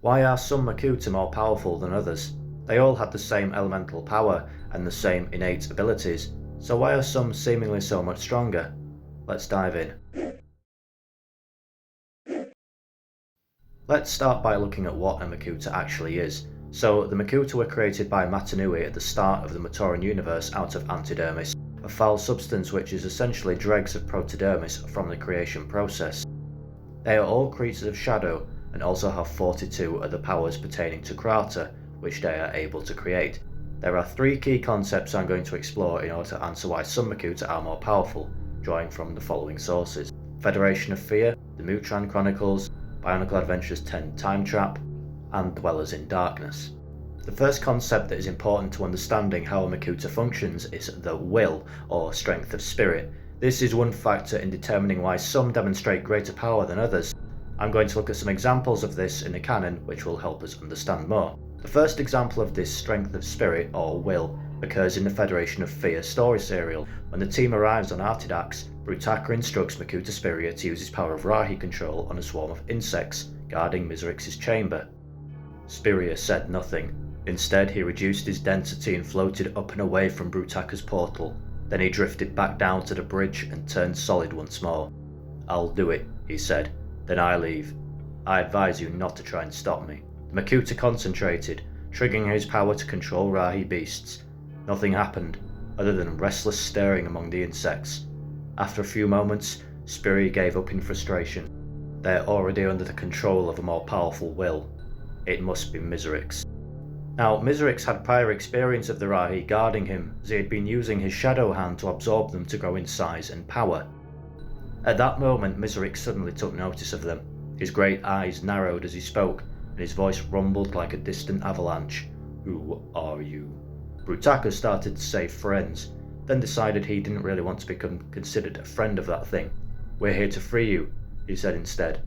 Why are some Makuta more powerful than others? They all had the same elemental power and the same innate abilities, so why are some seemingly so much stronger? Let's dive in. Let's start by looking at what a Makuta actually is. So, the Makuta were created by Matanui at the start of the Matoran universe out of antidermis, a foul substance which is essentially dregs of protodermis from the creation process. They are all creatures of shadow and also have 42 other powers pertaining to Krata, which they are able to create. There are three key concepts I'm going to explore in order to answer why some Makuta are more powerful, drawing from the following sources: Federation of Fear, the Mutran Chronicles, BIONICLE Adventures 10 Time Trap, and Dwellers in Darkness. The first concept that is important to understanding how a Makuta functions is the will, or strength of spirit. This is one factor in determining why some demonstrate greater power than others. I'm going to look at some examples of this in the canon which will help us understand more. The first example of this strength of spirit, or will, occurs in the Federation of Fear story serial. When the team arrives on Artidax, Brutaka instructs Makuta Spiria to use his power of Rahi control on a swarm of insects guarding Miserix's chamber. Spiria said nothing. Instead, he reduced his density and floated up and away from Brutaka's portal. Then he drifted back down to the bridge and turned solid once more. "I'll do it," he said. "Then I leave. I advise you not to try and stop me." The Makuta concentrated, triggering his power to control Rahi beasts. Nothing happened, other than restless stirring among the insects. After a few moments, Spiria gave up in frustration. They're already under the control of a more powerful will. It must be Miserix. Now, Miserix had prior experience of the Rahi guarding him, as he had been using his shadow hand to absorb them to grow in size and power. At that moment, Miserix suddenly took notice of them. His great eyes narrowed as he spoke, and his voice rumbled like a distant avalanche. "Who are you?" Brutaka started to say friends, then decided he didn't really want to become considered a friend of that thing. "We're here to free you," he said instead.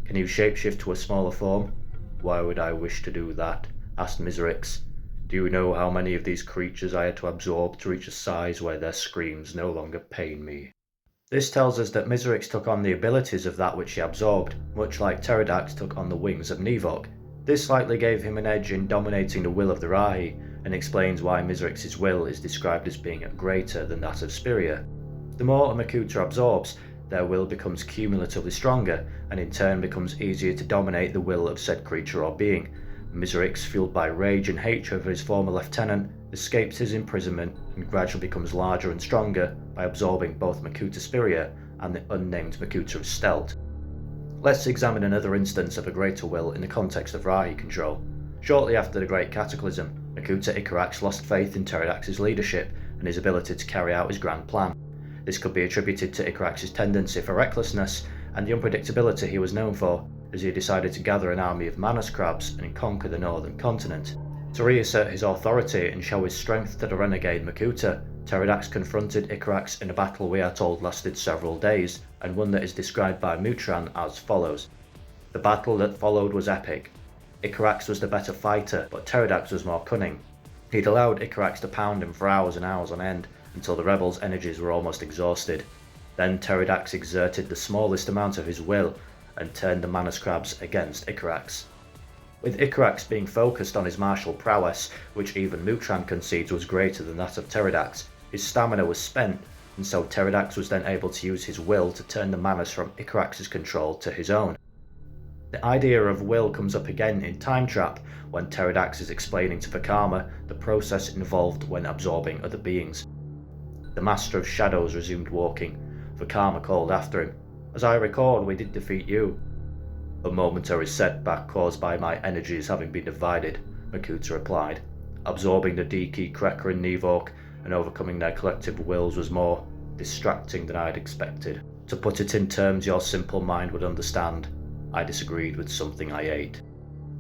"Can you shapeshift to a smaller form?" "Why would I wish to do that?" asked Miserix. "Do you know how many of these creatures I had to absorb to reach a size where their screams no longer pain me?" This tells us that Miserix took on the abilities of that which he absorbed, much like Pterodax took on the wings of Nivok. This likely gave him an edge in dominating the will of the Rahi, and explains why Miserix's will is described as being greater than that of Spiria. The more a Makuta absorbs, their will becomes cumulatively stronger, and in turn becomes easier to dominate the will of said creature or being. Miserix, fueled by rage and hatred for his former lieutenant, escapes his imprisonment and gradually becomes larger and stronger by absorbing both Makuta Spiria and the unnamed Makuta of Stelt. Let's examine another instance of a greater will in the context of Rahi control. Shortly after the Great Cataclysm, Makuta Icarax lost faith in Pterodax's leadership and his ability to carry out his grand plan. This could be attributed to Icarax's tendency for recklessness and the unpredictability he was known for, as he decided to gather an army of Manus crabs and conquer the northern continent. To reassert his authority and show his strength to the renegade Makuta, Pterodax confronted Icarax in a battle we are told lasted several days, and one that is described by Mutran as follows. The battle that followed was epic. Icarax was the better fighter, but Pterodax was more cunning. He'd allowed Icarax to pound him for hours and hours on end, until the rebels' energies were almost exhausted. Then Pterodax exerted the smallest amount of his will, and turned the Manus crabs against Icarax. With Icarax being focused on his martial prowess, which even Mutran concedes was greater than that of Pterodax, his stamina was spent, and so Pterodax was then able to use his will to turn the Manus from Icarax's control to his own. The idea of will comes up again in Time Trap, when Pterodax is explaining to Vakama the process involved when absorbing other beings. The Master of Shadows resumed walking. Vakama called after him. "As I recall, we did defeat you." "A momentary setback caused by my energies having been divided," Makuta replied. "Absorbing the Diki, Krekker and Nivok and overcoming their collective wills was more distracting than I had expected. To put it in terms your simple mind would understand, I disagreed with something I ate."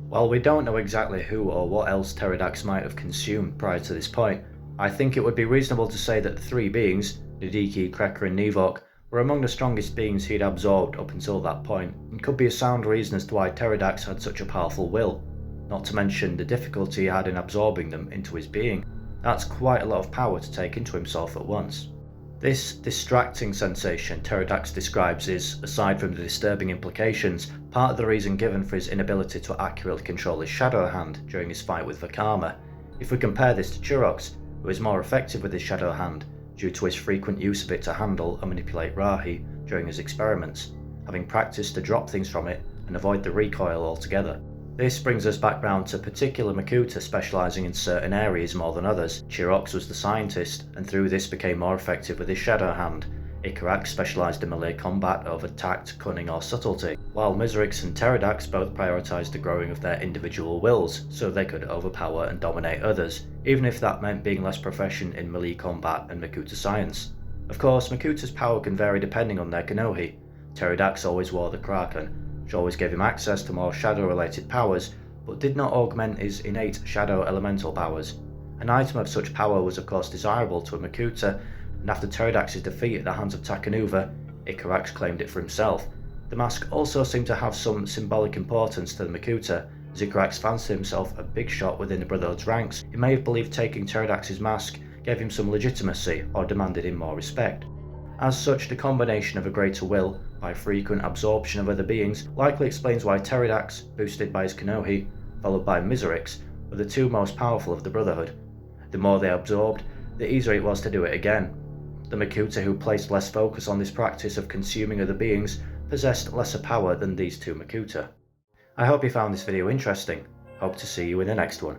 While we don't know exactly who or what else Pterodax might have consumed prior to this point, I think it would be reasonable to say that the three beings, Nidiki, Krekker and Nivok, were among the strongest beings he'd absorbed up until that point, and could be a sound reason as to why Pterodax had such a powerful will, not to mention the difficulty he had in absorbing them into his being. That's quite a lot of power to take into himself at once. This distracting sensation Pterodax describes is, aside from the disturbing implications, part of the reason given for his inability to accurately control his shadow hand during his fight with Vakama. If we compare this to Turox, who is more effective with his shadow hand due to his frequent use of it to handle and manipulate Rahi during his experiments, having practiced to drop things from it and avoid the recoil altogether. This brings us back round to particular Makuta specialising in certain areas more than others. Turox was the scientist, and through this became more effective with his shadow hand. Icarax specialised in melee combat over tact, cunning or subtlety, while Miserix and Pterodax both prioritised the growing of their individual wills, so they could overpower and dominate others, even if that meant being less proficient in melee combat and Makuta science. Of course, Makuta's power can vary depending on their Kanohi. Pterodax always wore the Kraken, which always gave him access to more shadow-related powers, but did not augment his innate shadow elemental powers. An item of such power was of course desirable to a Makuta, and after Pterodax's defeat at the hands of Takanuva, Icarax claimed it for himself. The mask also seemed to have some symbolic importance to the Makuta, as Icarax fancied himself a big shot within the Brotherhood's ranks. He may have believed taking Pterodax's mask gave him some legitimacy or demanded him more respect. As such, the combination of a greater will, by frequent absorption of other beings, likely explains why Pterodax, boosted by his Kanohi, followed by Miserix, were the two most powerful of the Brotherhood. The more they absorbed, the easier it was to do it again. The Makuta who placed less focus on this practice of consuming other beings possessed lesser power than these two Makuta. I hope you found this video interesting. Hope to see you in the next one.